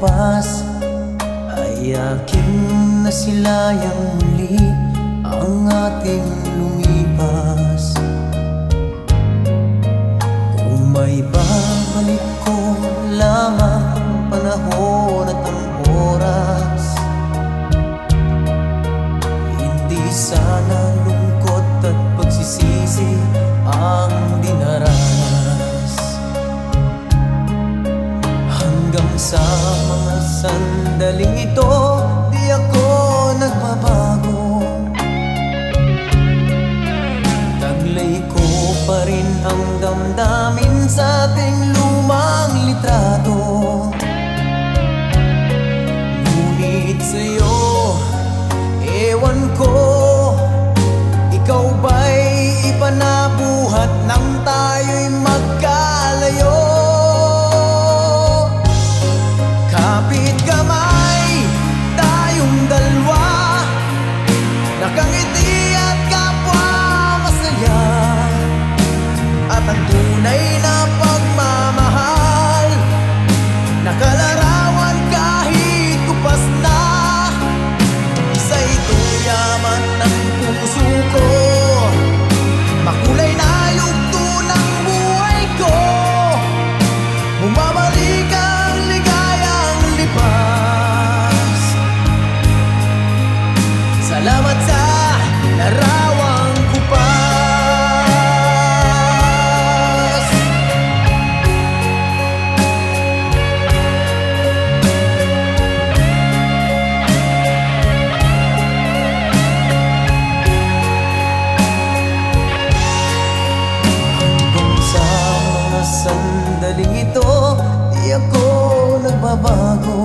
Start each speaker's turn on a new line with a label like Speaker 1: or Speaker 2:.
Speaker 1: wapas ay aking nasilayang muli ang ating lumipas. Kung may babalik ko lamang ang panahon at ang oras, hindi sana lungkot at pagsisisi ang dinaranas. Hanggang sa mga sandaling ito, di ako nagbabago. Taglay ko pa rin ang damdamin sa ating lumang litrato. Ngunit sa'yo, ewan ko, ikaw ba'y iba na buhat nang tayo'y magkalayo? Kapit kamay, tayong dalawa, nakangiti at kapwa masaya. At ang tunay na pagmamahal, nakalarawan kahit kupas na. Isa itong yaman ng puso ko, makulay na yugto ng buhay ko. Bumabalik ang ligayang lipas. Salamat sa larawang kupas. Hanggang sa mga sandaling ito, di ako nagbabago.